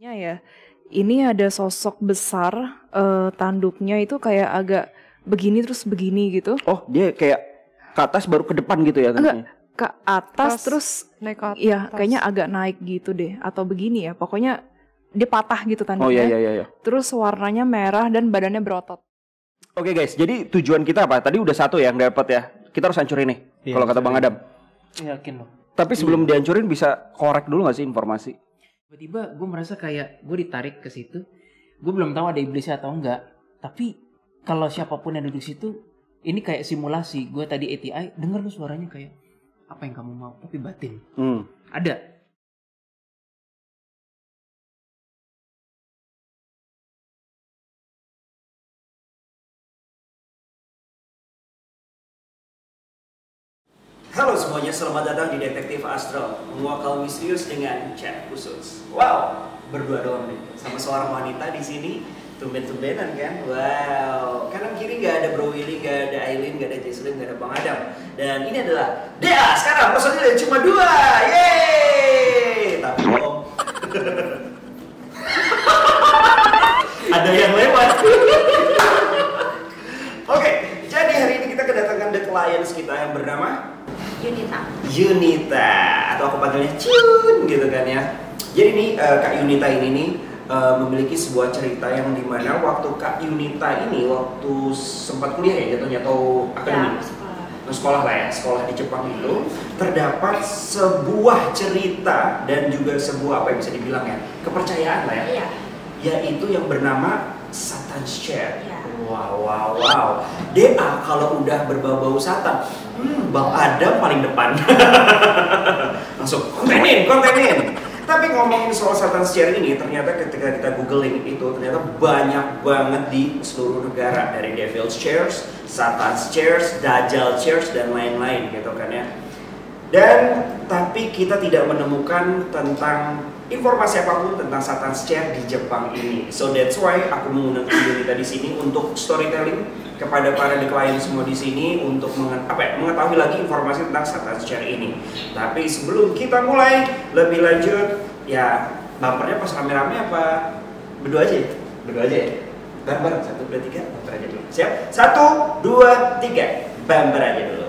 Ya, ini ada sosok besar, tanduknya itu kayak agak begini terus begini gitu. Oh, dia kayak ke atas baru ke depan gitu ya Enggak, tanduknya? ke atas Terus terus naik ke ya atas. kayaknya agak naik gitu deh atau begini ya. Pokoknya dia patah gitu Oh iya tanduknya. iya iya. Terus warnanya merah dan badannya berotot. Oke guys, jadi tujuan kita apa? Tadi udah satu ya yang dapat ya. Kita harus hancurin nih. Iya, Kalau kata Bang Adam. Yakin loh. Tapi sebelum dihancurin bisa korek dulu gak sih informasi? Tiba-tiba gue merasa kayak gue ditarik ke situ. Gue belum tahu ada iblisnya atau enggak. Tapi kalau siapapun yang duduk situ, ini kayak simulasi. Gue tadi ATI, denger lu suaranya kayak apa yang kamu mau, tapi batin. Ada. Halo semuanya, selamat datang di Detektif Astral, menguak misterius dengan chat khusus. Wow, berdua doang nih, sama seorang wanita di sini, tumben-tumbenan kan? Wow, kanan kiri nggak ada Bro Willy, nggak ada Aileen, nggak ada Jesslyn, nggak ada Bang Adam. Dan ini adalah Dea. Sekarang personilnya cuma dua, yeay! Tapi om, ada yang lewat. Oke, jadi hari ini kita kedatangan the clients kita yang bernama Yunita, atau aku panggilnya Cun gitu kan ya. Jadi nih Kak Yunita ini nih memiliki sebuah cerita yang dimana waktu Kak Yunita ini waktu sempat kuliah ya jatuhnya atau akademik, sekolah lah ya, sekolah di Jepang itu terdapat sebuah cerita dan juga sebuah apa yang bisa dibilang ya kepercayaan lah ya, yaitu yang bernama Satan's Chair. Wow. DA kalau udah berbau-bau Satan, Bang Adam paling depan. Langsung kontenin. Tapi ngomongin soal Satan's Chair ini, ternyata ketika kita googling itu ternyata banyak banget di seluruh negara, dari Devil's Chairs, Satan's Chairs, Dajjal Chairs dan lain-lain gitu kan ya. Dan tapi kita tidak menemukan tentang informasi apapun tentang Satan's Chair di Jepang ini. So that's why aku mengundang Yunita di sini untuk storytelling kepada para klien semua di sini untuk mengetahui lagi informasi tentang Satan's Chair ini. Tapi sebelum kita mulai lebih lanjut, ya bumpernya pas rame-rame apa berdua aja ya? Berdua aja ya? Bareng-bareng, 1, 2, 3, bumper aja dulu. Siap? 1, 2, 3, bumper aja dulu.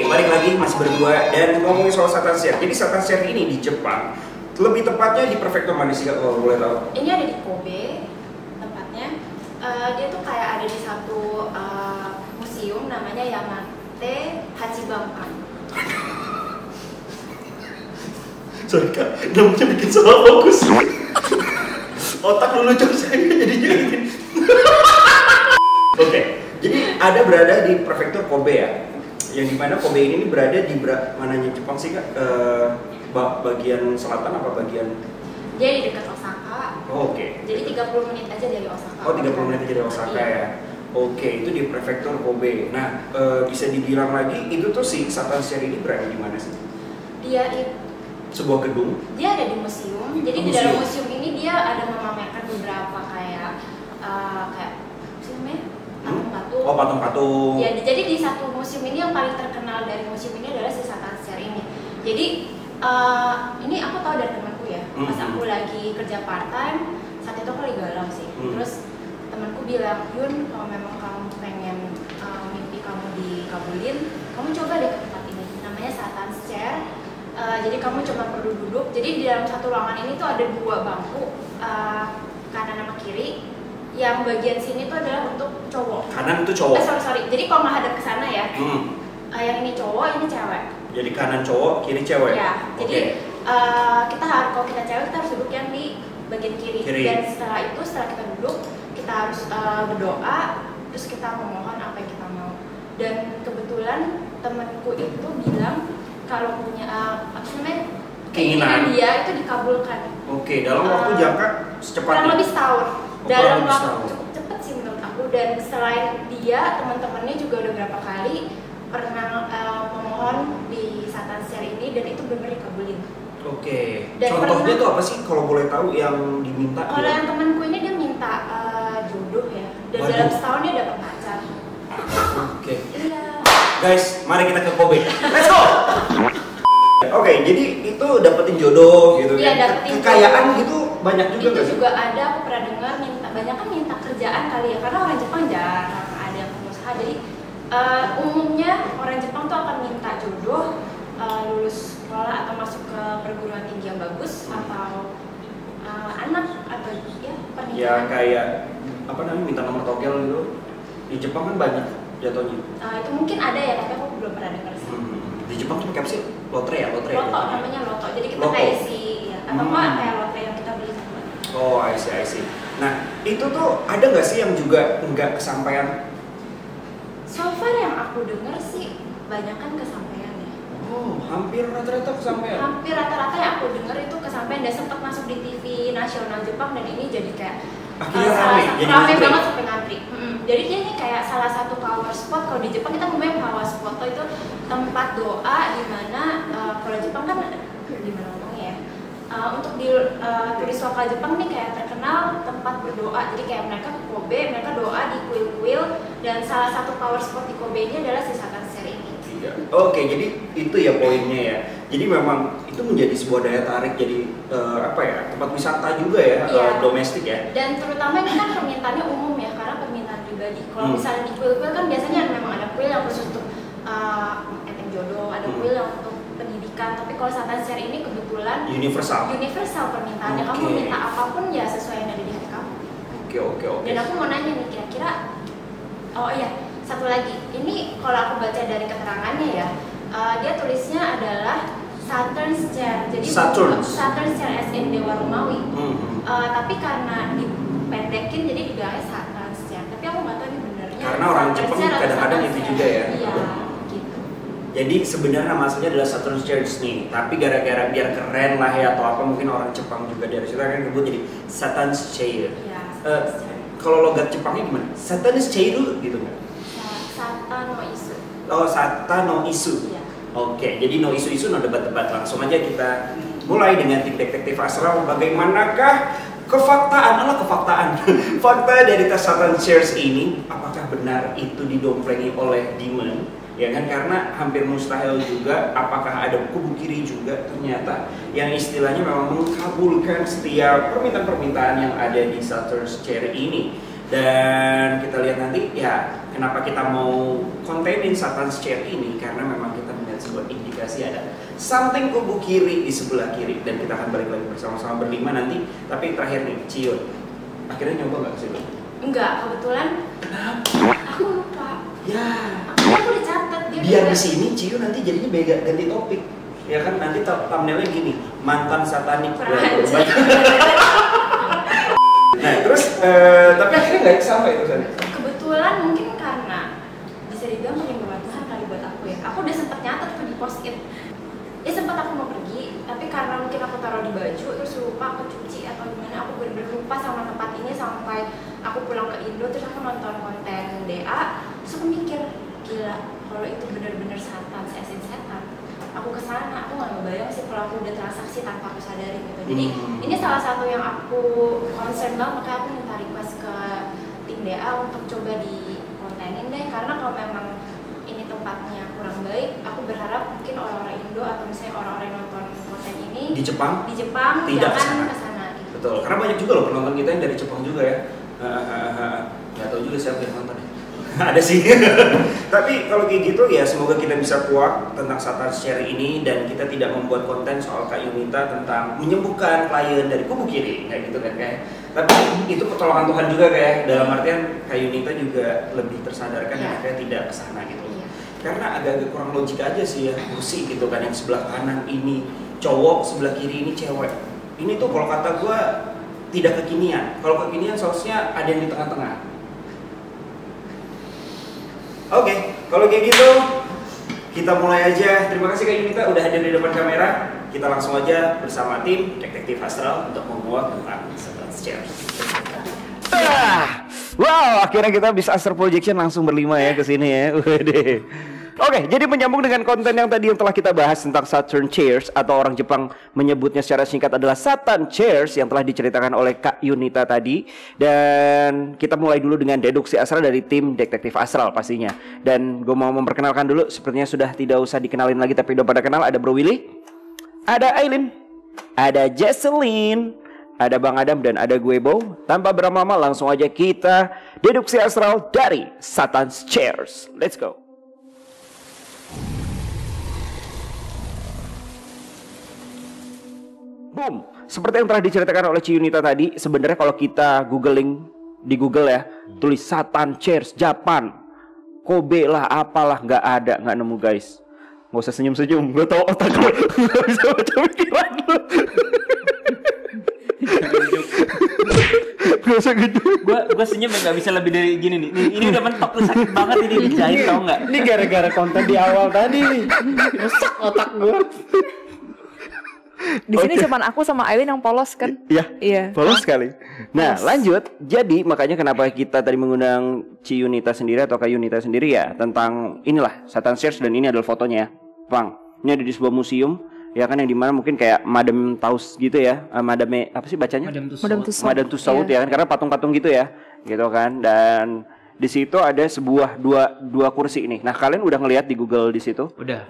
Balik lagi masih berdua dan ngomongin soal Satan's Chair. Jadi Satan's Chair ini di Jepang, lebih tepatnya di prefektur mana sih kalau boleh tahu? Ini ada di Kobe tempatnya. Dia tuh kayak ada di satu museum namanya Yamate Hachibankan. Sorry kak, namanya bikin salah fokus. Otak lu lucu saya jadinya gini. Oke, jadi ada berada di prefektur Kobe ya. Yang dimana Kobe ini berada di mananya Jepang sih kak? Bagian selatan apa bagian? Dia di dekat Osaka. Oh, oke. Jadi 30 menit aja dari Osaka. Oh, 30 menit aja dari Osaka ya. Oke, itu di prefektur Kobe. Nah, bisa dibilang lagi itu tuh si Satan's Chair ini berada di mana sih? Dia itu Sebuah gedung. Dia ada di museum. Jadi di dalam museum ini dia ada memamerkan beberapa kayak apa sih namanya? Patung-patung. Oh, patung-patung. Ya, jadi di satu museum ini yang paling terkenal dari museum ini adalah si Satan's Chair ini. Jadi ini aku tahu dari temanku ya. Pas aku lagi kerja part time, saat itu aku lagi galau sih. Terus temanku bilang, Yun, kalau memang kamu pengen mimpi kamu dikabulin, kamu coba deh ke tempat ini. Namanya Satan's Chair. Jadi kamu cuma perlu duduk. Jadi di dalam satu ruangan ini tuh ada 2 bangku, kanan sama kiri. Yang bagian sini tuh adalah untuk cowok. Kanan itu cowok. Sorry. Jadi kalau menghadap ke sana ya, yang ini cowok, ini cewek. Jadi kanan cowok, kiri cewek. Ya. Jadi kita harus kalau kita cewek kita harus duduk yang di bagian kiri kiri. Dan setelah itu, setelah kita duduk, kita harus berdoa, terus kita memohon apa yang kita mau. Dan kebetulan temanku itu bilang kalau punya keinginan dia itu dikabulkan. Oke, dalam waktu jangka secepatnya. Kurang lebih setahun. Dalam lebih waktu setahun. cukup cepet sih menurut aku. Dan selain dia, teman-temannya juga udah berapa kali pernah memohon di Satan Share ini dan itu benar dikabulin. Oke. Dan Contohnya tuh apa sih kalau boleh tahu yang diminta? Kalau yang temanku ini dia minta jodoh ya. Dan Waduh. dalam setahun dia dapat pacar. Oke. Iya. Guys, mari kita ke Kobe. Let's go. Oke, jadi itu dapetin jodoh gitu Iya, kan. dapetin Kekayaan jodoh. gitu banyak juga Itu nggak sih? juga ada, aku pernah dengar banyak kan minta kerjaan kali ya, karena orang Jepang jarang ada yang pengusaha. Jadi umumnya orang Jepang tuh akan minta jodoh, lulus sekolah atau masuk ke perguruan tinggi yang bagus atau anak atau ya pernikahan. Ya kayak apa namanya minta nomor togel gitu. Di Jepang kan banyak jatuhnya. Itu mungkin ada ya, tapi aku belum pernah dengar sih. Di Jepang tuh pakai apa sih? Lotre ya? Loto namanya loto, jadi kita Loto. kayak isi ya, atau enggak kayak lotre yang kita beli sama. Oh, I see. Nah, itu tuh ada nggak sih yang juga nggak kesampaian? So far yang aku dengar sih banyak kan kesampaian ya. Oh, hampir rata-rata kesampaian. Hampir rata-rata yang aku dengar itu kesampaian dan sempat masuk di TV nasional Jepang dan ini jadi kayak Akhirnya salah rame, satu- jadi rame ngantri. banget sampai ngantri. Jadi dia ini kayak salah satu power spot. Kalau di Jepang kita ngomongin power spot itu tempat doa di mana kalau Jepang kan gimana ngomongnya ya? Untuk di turis lokal Jepang nih kayak terkenal tempat berdoa. Jadi kayak mereka ke Kobe, mereka doa di kuil-kuil dan salah satu power spot di Kobe ini adalah si Satan Share ini. Oke, jadi itu ya poinnya ya. Jadi memang itu menjadi sebuah daya tarik, jadi apa ya, tempat wisata juga ya, Iya. domestik ya. Dan terutama ini kan permintaannya umum ya, karena permintaan pribadi. Kalau misalnya di kuil-kuil kan biasanya memang ada kuil yang khusus untuk eteng jodoh, ada kuil yang untuk pendidikan. Tapi kalau Satan Share ini kebetulan universal permintaannya. Kamu Oke. minta apapun ya sesuai yang ada di hati kamu. Oke. Dan aku mau nanya nih, kira-kira, oh iya, satu lagi. Ini kalau aku baca dari keterangannya ya, dia tulisnya adalah Saturn Share. Jadi Saturn Share as in Dewa Romawi. Tapi karena dipendekin jadi dibilangnya Satan Share. Tapi aku nggak tahu ini benernya. Karena orang Saturn Jepang Share atau kadang-kadang Satan itu Share. juga ya. Iya, gitu. Jadi sebenarnya nama aslinya adalah Saturn Church nih, tapi gara-gara biar keren lah ya atau apa, mungkin orang Jepang juga dari situ kan nyebut jadi Satan Share. Iya, Satan Share. Kalau logat Jepangnya gimana? Satan Share gitu nggak? Satan no isu. Oh, Satan no isu. Iya. Oke, jadi no isu-isu, no debat-debat. Langsung aja kita mulai dengan tim detektif Asral. Bagaimanakah kefaktaan fakta dari tes Satan Shares ini? Apakah benar itu didomplengi oleh demon? Ya kan, karena hampir mustahil juga. Apakah ada kubu kiri juga ternyata yang istilahnya memang mengabulkan setiap permintaan-permintaan yang ada di Satan Share ini? Dan kita lihat nanti ya kenapa kita mau kontenin Satan Share ini, karena memang kita melihat sebuah indikasi ada something kubu kiri di sebelah kiri, dan kita akan balik lagi bersama-sama berlima nanti. Tapi terakhir nih, Cion, akhirnya nyoba nggak sih lo? Enggak, kebetulan. Kenapa? Aku lupa. Ya, Aku udah catat dia. biar juga- di sini Cion nanti jadinya beda, ganti topik. Ya kan, nanti thumbnailnya gini, mantan satanik. Kurang Ya, ajar. Nah terus, tapi akhirnya nggak sampai itu sana. Kebetulan mungkin karena bisa dibilang perlindungan Tuhan kali buat aku ya. Aku udah sempet nyatet tuh di post-it. Ya sempat aku mau pergi, tapi karena mungkin aku taruh di baju terus lupa aku cuci atau gimana, aku bener-bener lupa sama tempat ini sampai aku pulang ke Indo. Terus aku nonton konten DA, terus aku mikir, gila kalau itu bener-bener setan, aku kesana, aku nggak ngebayang sih kalau aku udah transaksi tanpa aku sadari gitu. Jadi ini salah satu yang aku concern banget, makanya aku minta request ke tim DA untuk coba di kontenin deh, karena kalau memang ini tempatnya kurang baik, aku berharap mungkin orang-orang Indo atau misalnya orang-orang yang nonton konten ini Di Jepang tidak jangan kesana. kesana gitu. Betul, karena banyak juga loh penonton kita yang dari Jepang juga ya. Nggak tahu juga siapa yang nonton ya. Ada sih. Tapi kalau kayak gitu ya semoga kita bisa kuat tentang Satan Share ini, dan kita tidak membuat konten soal Kak Yunita tentang menyembuhkan klien dari kubu kiri kayak gitu kan kayak. Tapi itu pertolongan Tuhan juga kayak, dalam artian Kak Yunita juga lebih tersadarkan dan akhirnya tidak kesana gitu. Karena agak-agak kurang logik aja sih ya, kursi gitu kan, yang sebelah kanan ini cowok, sebelah kiri ini cewek. Ini tuh kalau kata gue tidak kekinian. Kalau kekinian sausnya ada yang di tengah-tengah. Oke, kalau kayak gitu kita mulai aja. Terima kasih Kak Yunita udah hadir di depan kamera. Kita langsung aja bersama tim Detektif Astral untuk membuat tentang Satan's Chairs. Wow, akhirnya kita bisa Astral Projection langsung berlima ya ke sini ya. Wede. Oke, jadi menyambung dengan konten yang tadi yang telah kita bahas tentang Saturn Chairs, atau orang Jepang menyebutnya secara singkat adalah Satan Chairs, yang telah diceritakan oleh Kak Yunita tadi. Dan kita mulai dulu dengan deduksi astral dari tim Detektif Astral pastinya. Dan gue mau memperkenalkan dulu, sepertinya sudah tidak usah dikenalin lagi tapi udah pada kenal. Ada Bro Willy, ada Aileen, ada Jesselyn, ada Bang Adam, dan ada gue Bo. Tanpa berlama-lama langsung aja kita deduksi astral dari Satan's Chairs. Let's go. Boom. Seperti yang telah diceritakan oleh Ci Yunita tadi, sebenarnya kalau kita googling di Google ya, tulis Satan Chairs Japan, Kobe lah, apalah, nggak ada, nggak nemu guys. Nggak usah senyum-senyum, gue tau otak gue nggak bisa baca pikiran lu. Gak usah gitu. Gue senyum ya nggak bisa lebih dari gini nih. Ini udah mentok tuh, sakit banget ini dijahit, tau nggak? Ini gara-gara konten di awal tadi nih, rusak otak gue. Di sini cuman aku sama Aileen yang polos kan? Iya, polos sekali. Nah, lanjut. Jadi makanya kenapa kita tadi mengundang Ci Yunita sendiri atau Kak Yunita sendiri ya, tentang inilah Satan's Chairs, dan ini adalah fotonya ya, Bang. Ini ada di sebuah museum, ya kan, yang dimana mungkin kayak Madame Tussauds gitu ya, Madame apa sih bacanya? Madame Tussauds ya kan, karena patung-patung gitu ya, gitu kan. Dan di situ ada sebuah dua kursi ini. Nah, kalian udah ngelihat di Google di situ? Udah.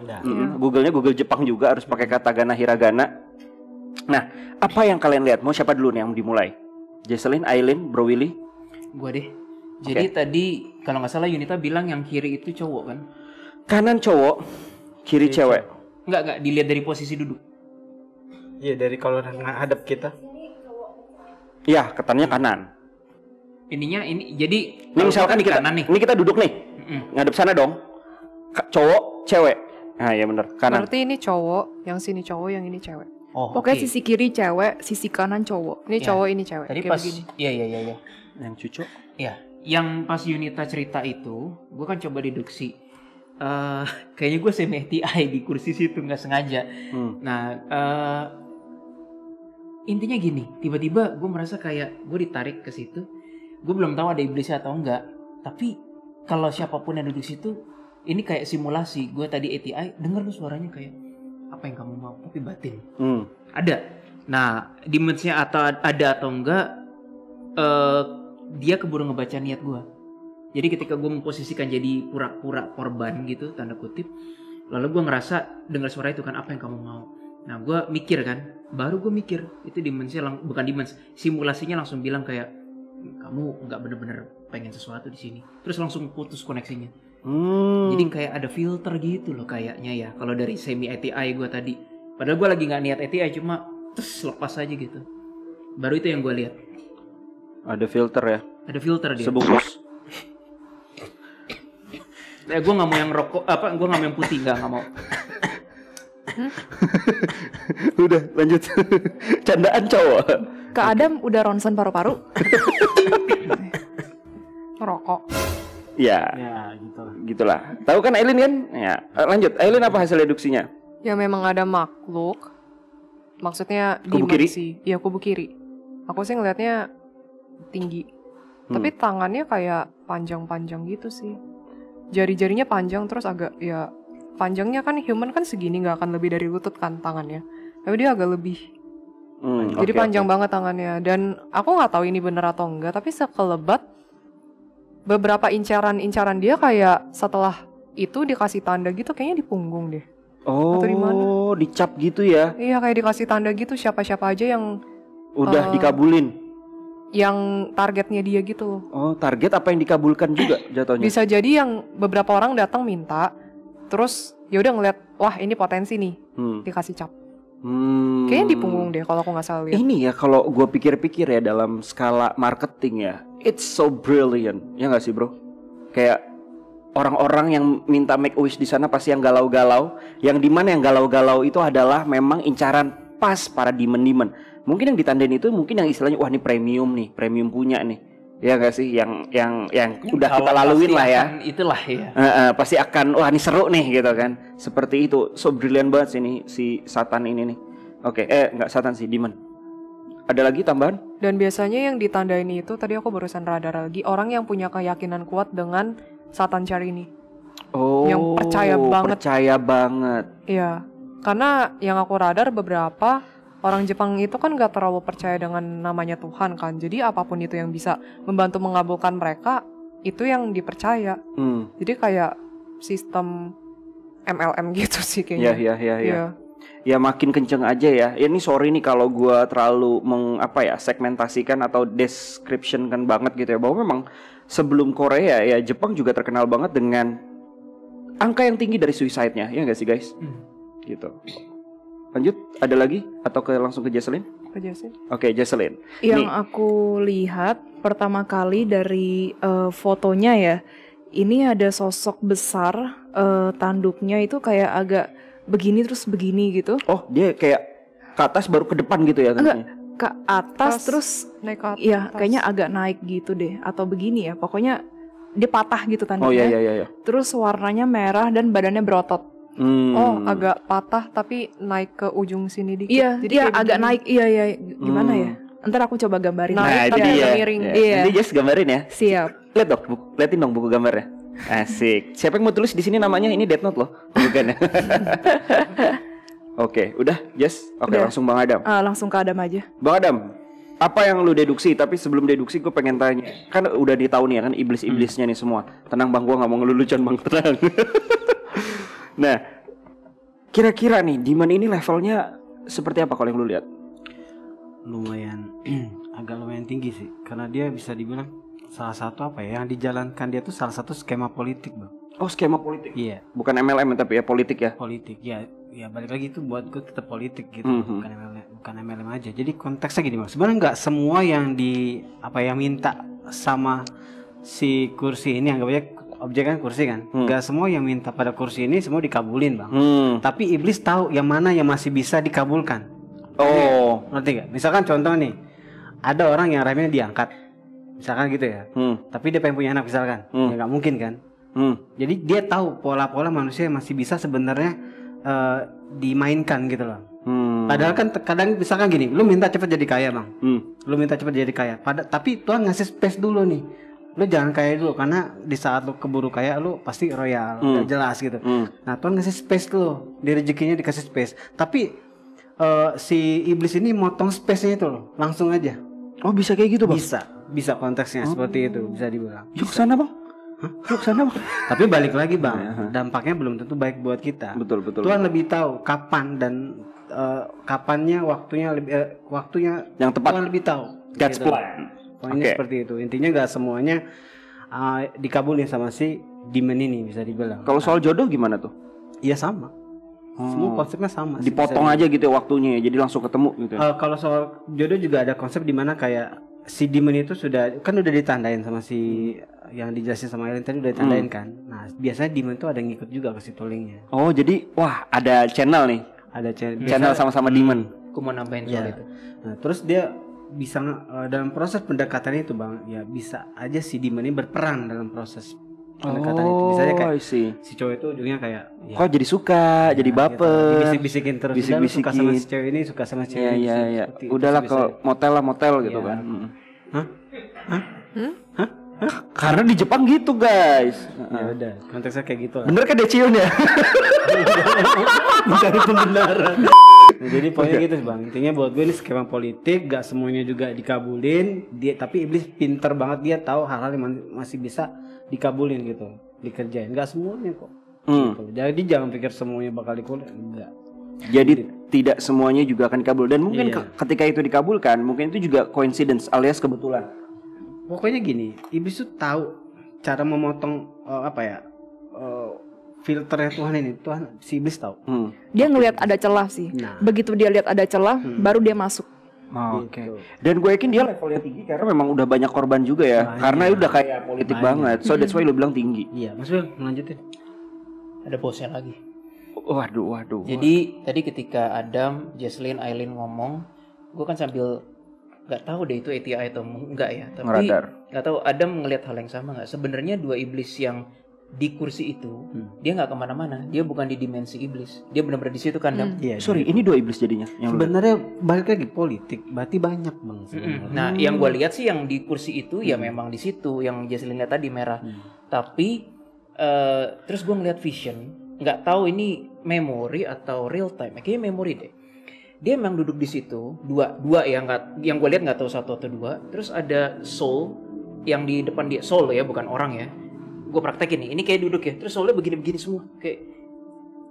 Google-nya Google Jepang juga, harus pakai katakana hiragana. Nah, apa yang kalian lihat? Mau siapa dulu nih yang dimulai? Jesselyn, Aileen, Bro Willy? Gua deh. Jadi tadi kalau nggak salah Yunita bilang yang kiri itu cowok kan? Kanan cowok, kiri cewek. Enggak, dilihat dari posisi duduk. Iya, dari kalau ngadep kita. Iya, ketannya kanan. Ininya ini jadi Ini misalkan nih kita, kanan nih. ini kita duduk nih, ngadep sana dong. Cowok, cewek. Nah, ya bener, kanan. Berarti ini cowok, yang sini cowok, yang ini cewek. Oh, Pokoknya sisi kiri cewek, sisi kanan cowok. Ini cowok, ini cewek. Tadi kayak pas begini. Iya. Yang cucu. Iya, yang pas Yunita cerita itu, gue kan coba deduksi. Kayaknya gue semi ATI di kursi situ nggak sengaja. Nah, intinya gini, tiba-tiba gue merasa kayak gue ditarik ke situ. Gue belum tahu ada iblisnya atau enggak. Tapi kalau siapapun yang duduk situ, ini kayak simulasi. Gue tadi ATI, denger tuh suaranya kayak apa yang kamu mau, tapi batin. Ada. Nah, dimensinya ada atau enggak, dia keburu ngebaca niat gue. Jadi ketika gue memposisikan jadi pura-pura korban gitu, tanda kutip, lalu gue ngerasa dengar suara itu kan, apa yang kamu mau. Nah, gue mikir kan, baru gue mikir itu bukan dimensi, simulasinya langsung bilang kayak kamu nggak bener-bener pengen sesuatu di sini. Terus langsung putus koneksinya. Jadi kayak ada filter gitu loh kayaknya ya. Kalau dari semi ATI gue tadi, padahal gue lagi nggak niat ATI, cuma terus lepas aja gitu. Baru itu yang gue lihat. Ada filter ya? Ada filter dia. Sebungkus. Gue nggak mau yang rokok, gue nggak mau yang putih, nggak mau. Udah lanjut. Candaan cowok. Kak Adam udah ronsen paru-paru. Ngerokok. Ya, gitulah. Tahu kan Aileen kan? Ya, lanjut. Aileen apa hasil deduksinya? Ya memang ada makhluk. Maksudnya Kubu kiri? dimensi. Iya, kubu kiri. Aku sih ngelihatnya tinggi. Tapi tangannya kayak panjang-panjang gitu sih. Jari-jarinya panjang, terus agak ya panjangnya kan human kan segini, nggak akan lebih dari lutut kan tangannya. Tapi dia agak lebih. Jadi panjang banget tangannya. Dan aku nggak tahu ini bener atau enggak, tapi sekelebat beberapa incaran dia kayak setelah itu dikasih tanda gitu, kayaknya di punggung deh. Oh, atau di mana? Dicap gitu ya? Iya, kayak dikasih tanda gitu, siapa-siapa aja yang udah dikabulin. Yang targetnya dia gitu loh. Oh, target apa yang dikabulkan juga jatuhnya? Bisa jadi yang beberapa orang datang minta, terus ya udah ngeliat, wah ini potensi nih, dikasih cap. Kayaknya di punggung deh kalau aku nggak salah lihat. Ini ya kalau gue pikir-pikir ya dalam skala marketing ya, it's so brilliant, ya nggak sih bro? Kayak orang-orang yang minta make a wish di sana pasti yang galau-galau, yang dimana yang galau-galau itu adalah memang incaran pas para demon-demon. Mungkin yang ditandain itu mungkin yang istilahnya wah ini premium punya nih. Ya gak sih yang udah kita laluin lah ya. Itulah ya. Pasti akan wah ini seru nih gitu kan. Seperti itu. So brilian banget sih nih si Satan ini nih. Oke, enggak Satan sih, Demon. Ada lagi tambahan? Dan biasanya yang ditandain itu tadi aku barusan radar lagi orang yang punya keyakinan kuat dengan Satan chair ini. Oh, yang percaya banget. Iya. Karena yang aku radar beberapa orang Jepang itu kan gak terlalu percaya dengan namanya Tuhan kan. Jadi apapun itu yang bisa membantu mengabulkan mereka, itu yang dipercaya. Jadi kayak sistem MLM gitu sih kayaknya. Iya. Ya makin kenceng aja ya. Ini sorry nih kalau gue terlalu segmentasikan atau description kan banget gitu ya. Bahwa memang sebelum Korea ya Jepang juga terkenal banget dengan angka yang tinggi dari suicide-nya. Ya gak sih guys? Gitu. Lanjut, ada lagi? Atau langsung ke Jesselyn? Oke, Jesselyn. Yang aku lihat pertama kali dari fotonya ya, ini ada sosok besar, tanduknya itu kayak agak begini terus begini gitu. Oh, dia kayak ke atas baru ke depan gitu ya? Enggak, ke atas terus naik ke atas. Ya, kayaknya agak naik gitu deh, atau begini ya. Pokoknya dia patah gitu tanduknya. Oh iya. Terus warnanya merah dan badannya berotot. Oh, agak patah tapi naik ke ujung sini dikit. Iya, jadi dia agak naik. Iya. Gimana ya? Ntar aku coba gambarin. Naik tapi agak miring. Iya. Nanti Jess gambarin ya. Siap. Liatin dong buku gambarnya. Asik. Siapa yang mau tulis di sini namanya? Ini Death Note loh. Bukan ya? Oke, udah Jess. Oke, langsung Bang Adam. Langsung ke Adam aja. Bang Adam, apa yang lu deduksi? Tapi sebelum deduksi gue pengen tanya. Kan udah ditahu nih ya kan iblis-iblisnya nih semua. Tenang Bang, gue gak mau ngelulucan Bang, tenang. Nah, kira-kira nih Demon ini levelnya seperti apa kalau yang lu lihat? Agak lumayan tinggi sih. Karena dia bisa dibilang salah satu yang dijalankan dia tuh salah satu skema politik, Bang. Oh, skema politik? Iya. Bukan MLM tapi ya politik ya? Politik, ya balik lagi itu buat gue tetap politik gitu, bukan MLM aja. Jadi konteksnya gini, Bang. Sebenarnya nggak semua yang yang minta sama si kursi ini, anggap aja objek kan kursi kan, nggak semua yang minta pada kursi ini semua dikabulin Bang. Tapi iblis tahu yang mana yang masih bisa dikabulkan. Oh, ngerti gak? Misalkan contoh nih, ada orang yang rahimnya diangkat, misalkan gitu ya. Tapi dia pengen punya anak misalkan, ya nggak mungkin kan. Jadi dia tahu pola-pola manusia yang masih bisa sebenarnya dimainkan gitu loh. Padahal kan kadang misalkan gini, lu minta cepat jadi kaya Bang, lu minta cepat jadi kaya. Tapi Tuhan ngasih space dulu nih. Lu jangan kaya dulu karena di saat lu keburu kaya lu pasti royal, udah jelas gitu. Nah Tuhan ngasih space dulu, di rezekinya dikasih space. Tapi si iblis ini motong space-nya itu loh, langsung aja. Oh bisa kayak gitu Bang? Bisa konteksnya seperti itu, bisa dibilang. Yuk sana Bang. Yuk sana Bang. Tapi balik lagi Bang, dampaknya belum tentu baik buat kita. Betul. Tuhan lebih tahu kapan dan kapannya waktunya yang tepat. Tuhan lebih tahu. God's gitu. plan. Poinnya seperti itu. Intinya nggak semuanya dikabulin sama si demon ini, bisa dibilang. Kalau soal jodoh gimana tuh? Iya sama. Semua konsepnya sama. Dipotong aja gitu ya waktunya ya, jadi langsung ketemu gitu. Kalau soal jodoh juga ada konsep di mana kayak si demon itu udah ditandain sama si yang dijelasin sama Ellen tadi, udah ditandain kan. Nah biasanya demon itu ada yang ngikut juga ke situ linknya. Oh jadi wah ada channel nih. Ada channel sama-sama demon. Aku mau nambahin soal itu. Nah terus dia bisa dalam proses pendekatan itu Bang, ya bisa aja si demon ini berperan dalam proses pendekatan itu. Misalnya kayak si cowok itu ujungnya kayak kok jadi suka, jadi baper, gitu. Bisik-bisikin terus, suka sama si cewek ini, suka sama si cewek ini. Iya. Udahlah ke motel gitu kan. Hah? Karena di Jepang gitu guys. Ya udah, konteksnya kayak gitu lah. Bener kan Decion ya? Mencari pembenaran. Nah, jadi poinnya gitu Bang. Intinya buat gue ini skema politik, gak semuanya juga dikabulin. Tapi iblis pinter banget, dia tahu hal-hal yang masih bisa dikabulin gitu, dikerjain. Gak semuanya kok. Gitu. Jadi jangan pikir semuanya bakal dikabulin. Enggak. Jadi tidak semuanya juga akan dikabul. Dan mungkin ketika itu dikabulkan, mungkin itu juga coincidence alias kebetulan. Pokoknya gini, iblis tuh tahu cara memotong filternya Tuhan ini. Si iblis tahu. Dia ngelihat ada celah sih. Nah. Begitu dia lihat ada celah, baru dia masuk. Oke. Dan gue yakin dia levelnya tinggi karena memang udah banyak korban juga ya. Karena udah kayak politik banget. So that's why lu bilang tinggi. Iya, Mas Wil, melanjutin. Ada bosnya lagi. Waduh. Jadi tadi ketika Adam, Jesselyn, Aileen ngomong gue kan sambil nggak tahu deh itu ATI atau enggak ya, tapi Ngeradar. nggak tahu Adam ngelihat hal yang sama nggak? Sebenarnya dua iblis yang di kursi itu dia nggak kemana-mana, dia bukan di dimensi iblis, dia benar-benar di situ kan. Iya, Sorry, ini 2 iblis jadinya. Yang sebenarnya balik lagi politik, berarti banyak bang. Sebenarnya. Nah, yang gue lihat sih yang di kursi itu ya memang di situ yang Jesslyn lihat tadi merah. Tapi terus gue ngeliat vision, nggak tahu ini memori atau real time. Kayaknya memori deh. Dia memang duduk di situ dua ya, nggak, yang gue lihat nggak tahu 1 atau 2. Terus ada soul yang di depan dia, soul ya, bukan orang ya. Gue praktekin nih, ini kayak duduk ya, terus soalnya begini-begini semua, kayak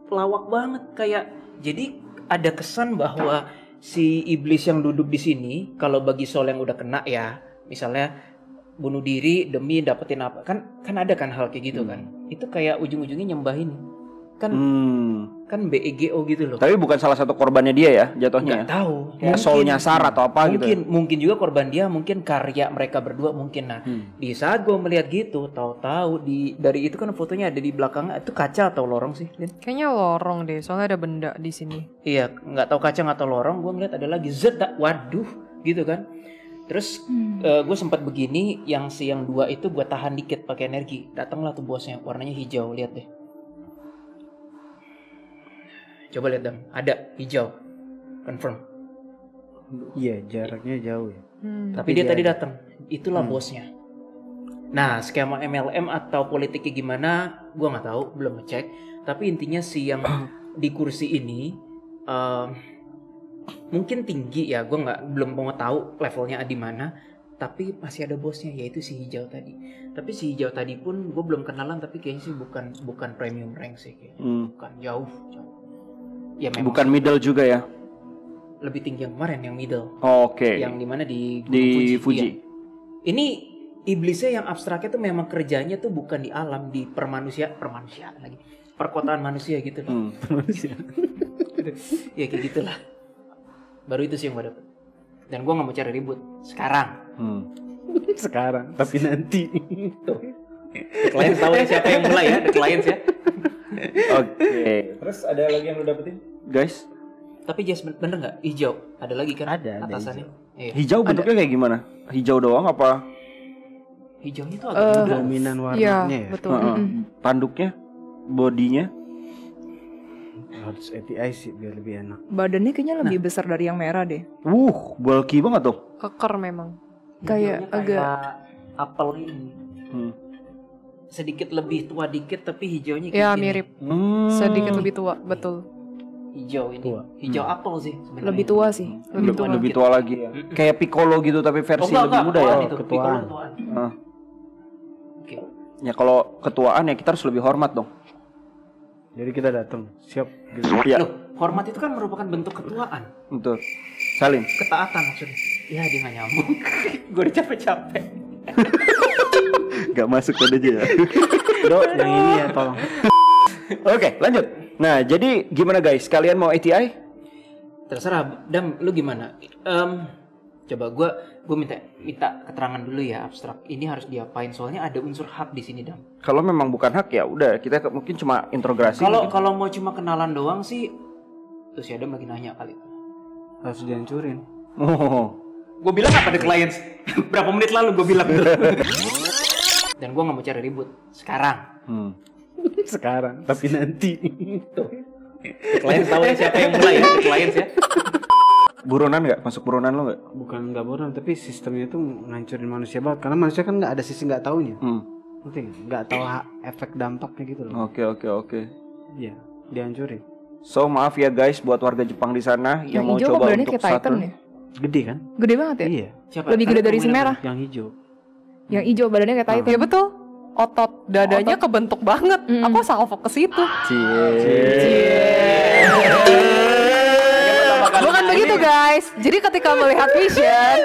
pelawak banget, kayak jadi ada kesan bahwa si iblis yang duduk di sini, kalau bagi soul yang udah kena ya, misalnya bunuh diri demi dapetin apa, kan ada kan hal kayak gitu kan, itu kayak ujung-ujungnya nyembah ini, kan kan BEGO gitu loh. Tapi bukan salah satu korbannya dia ya jatuhnya. Nggak tahu. Ya soul-nya Sarah atau apa gitu. Mungkin juga korban dia, mungkin karya mereka berdua mungkin. Nah, di saat gue melihat gitu, tahu-tahu dari itu kan fotonya ada di belakangnya, itu kaca atau lorong sih, Lin? Kayaknya lorong deh, soalnya ada benda di sini. Iya, nggak tahu kaca atau lorong. Gue ngeliat ada lagi waduh, gitu kan. Terus gue sempat begini, yang 2 itu gue tahan dikit pakai energi. Datanglah tuh bosnya, warnanya hijau, lihat deh. Coba lihat Dam, ada hijau, confirm. Iya, jaraknya jauh ya. Tapi dia tadi datang, itulah bosnya. Nah, skema MLM atau politiknya gimana, gue nggak tahu, belum ngecek. Tapi intinya si yang di kursi ini mungkin tinggi ya, gue belum mau tahu levelnya di mana. Tapi masih ada bosnya, yaitu si hijau tadi. Tapi si hijau tadi pun gue belum kenalan, tapi kayaknya sih bukan premium rank sih, bukan jauh. Ya, memang bukan middle juga ya. Lebih tinggi yang kemarin, yang middle. Oke. Yang dimana di Fuji. Iya. Ini iblisnya yang abstraknya tuh memang kerjanya tuh bukan di alam, di permanusiaan lagi, perkotaan manusia gitu loh. Manusia. Ya kayak gitulah. Baru itu sih yang gue dapet. Dan gue nggak mau cari ribut sekarang. Sekarang, tapi nanti. Tuh. Klien tahu ya siapa yang mulai ya, the clients ya. Oke. Terus ada lagi yang lu dapetin? Guys, Tapi Jess bener nggak hijau? Ada lagi kan? Ada atasannya. Iya. hijau bentuknya kayak gimana? Hijau doang apa? Hijaunya tuh agak muda. Dominan Iya, warnanya ya. betul. Tanduknya, bodinya. Harus ATI sih biar lebih enak. Badannya kayaknya lebih besar dari yang merah deh. Bulky banget tuh. Keker memang. Kayak agak apel ini. Sedikit lebih tua dikit tapi hijaunya kayak Ya gini. mirip. Sedikit lebih tua, betul. Hijau ini. Hijau apel sih sebenarnya. lebih tua sih. Lebih tua lagi ya. Kayak Piccolo gitu tapi versi lebih muda ya. ketuaan. Oke. Ya kalau ketuaan ya kita harus lebih hormat dong. Jadi kita datang, siap gitu. Iya. Loh, hormat itu kan merupakan bentuk ketuaan. Betul. Salim. Ketaatan maksudnya. Ya dia gak nyambung. Gue udah capek-capek. Gak masuk tadi aja ya. Dok, yang ini ya tolong. Oke, lanjut. Nah, jadi gimana guys? Kalian mau ATI? Terserah, Dam, lu gimana? Coba gue minta keterangan dulu ya, abstrak. Ini harus diapain? Soalnya ada unsur hak di sini, Dam. Kalau memang bukan hak ya udah kita mungkin cuma interogasi. Kalau mau cuma kenalan doang sih, tuh si Adam lagi nanya kali. Harus dihancurin. Oh. Gue bilang apa the clients? Berapa menit lalu gue bilang. Dan gue nggak mau cari ribut sekarang. Sekarang, tapi nanti. Tuh. The clients tahu ya siapa yang mulai ya, the clients ya. Buronan nggak? Masuk buronan lo nggak? Bukan nggak bodoh, tapi sistemnya itu ngancurin manusia banget. Karena manusia kan nggak ada sisi nggak taunya. Ngerti nggak tahu efek dampaknya gitu loh. Oke. Iya, dihancurin. So maaf ya guys buat warga Jepang di sana yang mau hijau kok coba badannya untuk kayak Titan Saturn. ya? Gede kan? Gede banget ya? Iya. Siapa? Lebih gede dari si merah. Yang hijau. Yang hijau badannya kayak Titan. Ya betul. Otot dadanya kebentuk banget. Aku salvo ke situ. Bukan begitu guys. Jadi ketika melihat vision,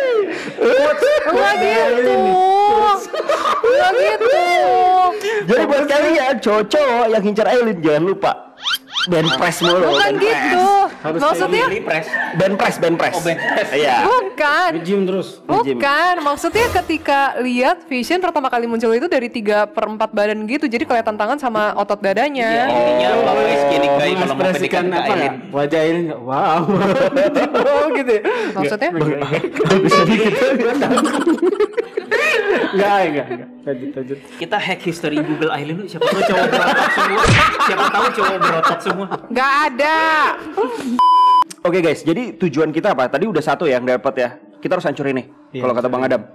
enggak gitu. Enggak gitu. Jadi buat kalian cowok-cowok yang ngincar Aileen jangan lupa band press mulu. Bukan band press. gitu. Maksudnya band press. Oh, band press. Iya. bukan. Gym terus. Bukan, maksudnya ketika lihat Vision pertama kali muncul itu dari 3/4 badan gitu, jadi kelihatan tangan sama otot dadanya. Intinya Bapak skinny guy kalau mau Mengekspresikan pendidikan apa ya? Wajah ini enggak wow. Oh gitu. Ya? Maksudnya? Bisa dikit. Enggak. Lanjut. Kita hack history Google Island dulu. Siapa tahu cowok berotot semua. Nggak ada. Oke guys, jadi tujuan kita apa? Tadi udah satu yang dapat ya. Kita harus hancurin nih. Kalau kata Bang Adam.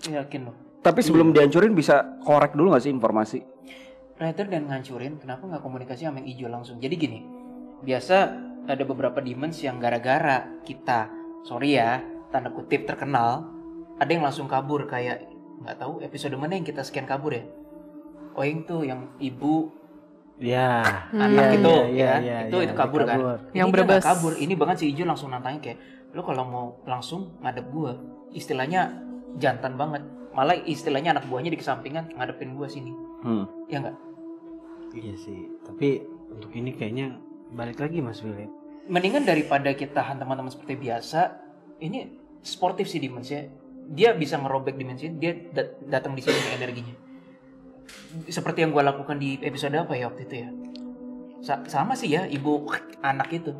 Yakin loh. Tapi sebelum dihancurin bisa korek dulu nggak sih informasi? Rather dan ngancurin, kenapa nggak komunikasi sama yang hijau langsung? Jadi gini, biasa ada beberapa demons yang gara-gara kita, sorry ya, tanda kutip terkenal, ada yang langsung kabur kayak nggak tahu episode mana yang kita scan kabur ya. Oh yang tuh yang ibu Ya, anak itu itu kabur kan. Yang Ini dia berbes. nggak kabur, ini banget si hijau langsung nantangin kayak, lo kalau mau langsung ngadep gua, istilahnya jantan banget. Malah istilahnya anak buahnya di kesampingan ngadepin gua sini. Ya enggak? Iya sih. Tapi untuk ini kayaknya balik lagi Mas Willy. Mendingan daripada kita hantam teman-teman seperti biasa, ini sportif sih Demons ya. Dia bisa ngerobek dimensi, dia datang di sini dengan energinya. Seperti yang gue lakukan di episode apa ya waktu itu ya. Sama sih ya, ibu anak itu,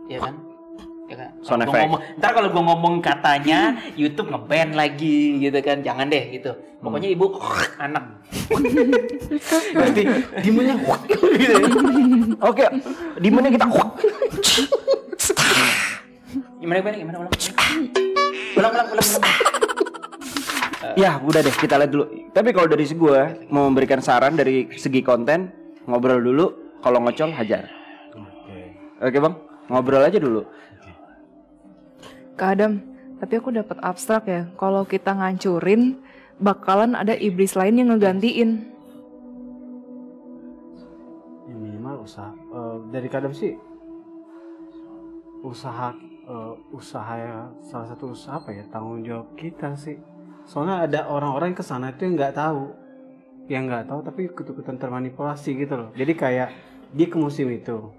ya kan? Ya kan? Sound effect. Ntar kalau gue ngomong katanya, YouTube nge-ban lagi gitu kan, jangan deh gitu. Pokoknya ibu anak. Berarti dimana gitu ya. Oke, dimana kita Gimana ulang. Ya udah deh kita lihat dulu. Tapi kalau dari gue mau memberikan saran dari segi konten, ngobrol dulu. Kalau ngocol hajar. Oke bang, ngobrol aja dulu. Kak Adam, tapi aku dapat abstrak ya. Kalau kita ngancurin, bakalan ada iblis lain yang ngegantiin. Ya, minimal usaha. Dari Kak Adam sih usaha ya, salah satu usaha apa ya, tanggung jawab kita sih. Soalnya ada orang-orang kesana itu yang nggak tahu tapi ikut-ikutan termanipulasi gitu loh. Jadi kayak dia ke musim itu,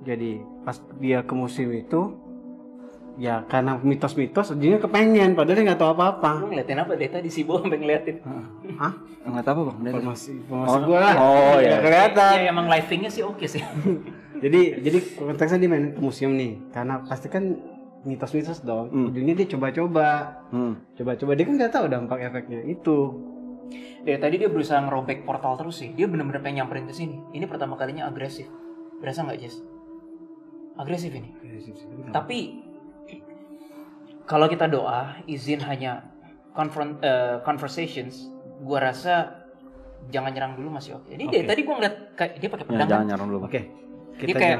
jadi pas dia ke musim itu ya karena mitos-mitos jadinya kepengen padahal dia nggak tahu apa-apa. Lu ngeliatin apa deh tadi si Bo sampai ngeliatin? Hah? Nggak tahu bang. Informasi gue lah. Oh ya. Kelihatan. Ya emang livingnya sih oke sih. Jadi konteksnya dia main ke museum nih, karena pasti kan mitos-mitos dong. Ujungnya dia coba-coba dia kan nggak tahu dampak efeknya itu. Dari tadi dia berusaha ngerobek portal terus sih. Dia benar-benar pengen nyamperin ke sini. Ini pertama kalinya agresif. Berasa nggak Jess? Agresif ini. Tapi kalau kita doa izin hanya conversations, gua rasa jangan nyerang dulu masih oke. Jadi dari tadi gua ngeliat kayak dia pakai pedang. Jangan nyerang dulu. Oke. Dia kayak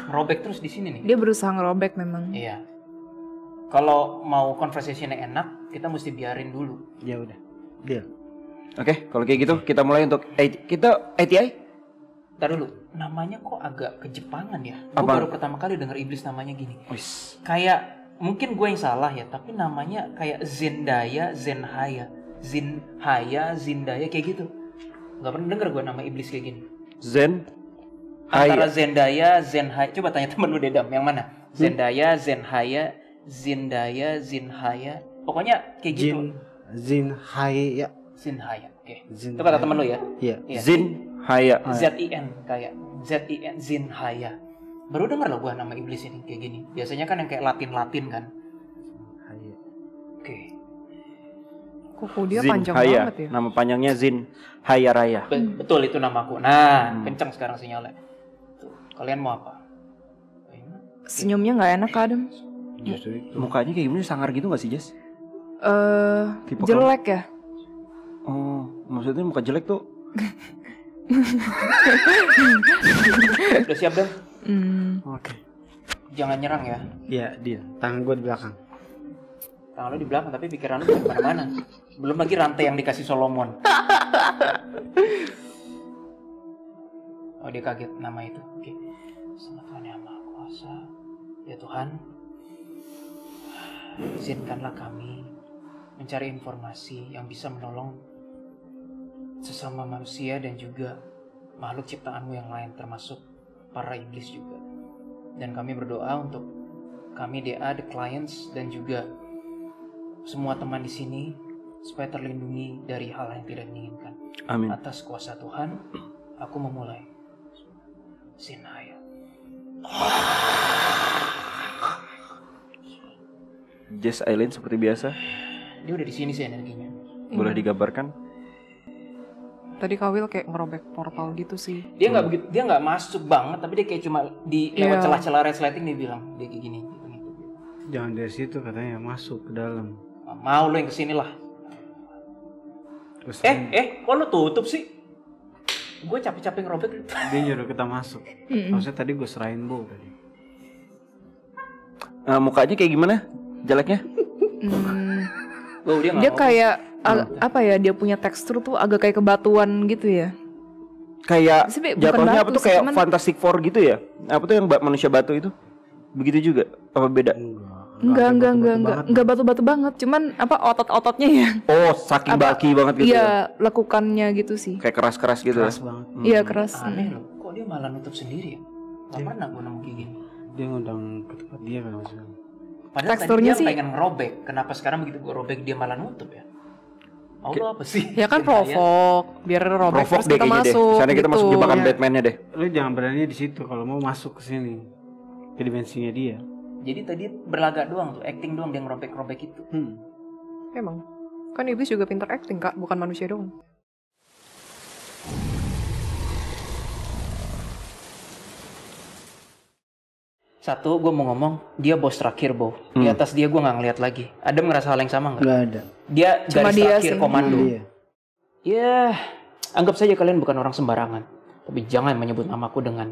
ngerobek terus di sini nih. Dia berusaha ngerobek memang. Iya. Kalau mau conversationnya enak, kita mesti biarin dulu. Ya udah. Deal. Oke, kalau kayak gitu kita mulai untuk kita ATI. Ntar dulu, namanya kok agak kejepangan ya? Gue baru pertama kali denger iblis namanya gini. Kayak, mungkin gue yang salah ya, tapi namanya kayak Zendaya, Zindaya, kayak gitu. Gak pernah denger gue nama iblis kayak gini. Antara Zendaya, Zenhaya. Coba tanya temen lu Dedam, yang mana? Zendaya, Zindaya, Zinhaya. Pokoknya kayak gitu. Zinhaya. Oke. Itu kata temen lu ya? Iya. Zinhaya. Z-I-N kayak Z-I-N Zinhaya. Baru denger loh gua nama iblis ini kayak gini. Biasanya kan yang kayak Latin kan. Oke. Kuku dia panjang banget ya. Nama panjangnya Zinhaya Raya. Betul itu namaku. Nah, kencang sekarang sinyalnya. Tuh, kalian mau apa? Senyumnya nggak enak Kak Adam. Mukanya kayak gimana, sangar gitu nggak sih Jess? Jelek ya. Oh, maksudnya muka jelek tuh? Udah siap dong? Oke. Jangan nyerang ya. Iya, dia. Tangan gue di belakang. Tangan lu di belakang tapi pikiran lu di mana-mana. Belum lagi rantai yang dikasih Solomon. Oh, dia kaget nama itu. Oke. Sama Tuhan Yang Maha Kuasa. Ya Tuhan, izinkanlah kami mencari informasi yang bisa menolong sesama manusia dan juga makhluk ciptaanmu yang lain, termasuk para iblis juga. Dan kami berdoa untuk kami DA, the clients, dan juga semua teman di sini supaya terlindungi dari hal yang tidak diinginkan. Amin. Atas kuasa Tuhan, aku memulai. Sinaya. Jess Aileen seperti biasa. Dia udah di sini sih energinya. Boleh digambarkan? Tadi Kawil kayak ngerobek portal gitu sih. Dia nggak begitu, dia nggak masuk banget, tapi dia kayak cuma di lewat celah-celah resleting dia bilang dia kayak gini. Gitu. Jangan dari situ katanya masuk ke dalam. Mau lo yang kesini lah. Kok lo tutup sih? Gue capek-capek ngerobek. Dia nyuruh kita masuk. Maksudnya tadi gue serahin Bo tadi. Mukanya kayak gimana? Jeleknya? Oh, dia kayak apa ya? Dia punya tekstur tuh agak kayak kebatuan gitu ya. Kayak jatuhnya apa tuh kayak cuman... Fantastic Four gitu ya? Apa tuh yang manusia batu itu? Begitu juga? Apa beda? Enggak batu-batu banget. Cuman apa otot-ototnya ya? Oh, saking bulky banget gitu. Iya, lekukannya gitu sih. Kayak keras-keras gitu. Keras banget. Iya, keras. Aneh loh. Kok dia malah nutup sendiri ya? Gak pernah gue nemu kayak gini. Dia ngundang ke tempat dia kan maksudnya. Padahal teksturnya tadi dia sih pengen ngerobek. Kenapa sekarang begitu gue robek dia malah nutup ya? Mau lo apa sih? Ya kan provok, biar robek Provok terus deh kita kayaknya deh. masuk Sana kita gitu. masuk jebakan Batman-nya deh. Lu jangan berani di situ kalau mau masuk ke sini. Ke dimensinya dia. Jadi tadi berlagak doang tuh, acting doang dia ngerobek-robek itu. Emang, kan iblis juga pintar acting Kak, bukan manusia doang. Satu, gue mau ngomong, dia bos terakhir, Bo. Di atas dia gue gak ngeliat lagi. Adam ngerasa hal yang sama gak? Gak ada. Dia Cuma garis dia terakhir sih. komando. Iya. Ya, anggap saja kalian bukan orang sembarangan. Tapi jangan menyebut namaku dengan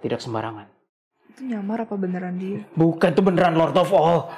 tidak sembarangan. itu nyamar apa beneran dia? Bukan, itu beneran Lord of All.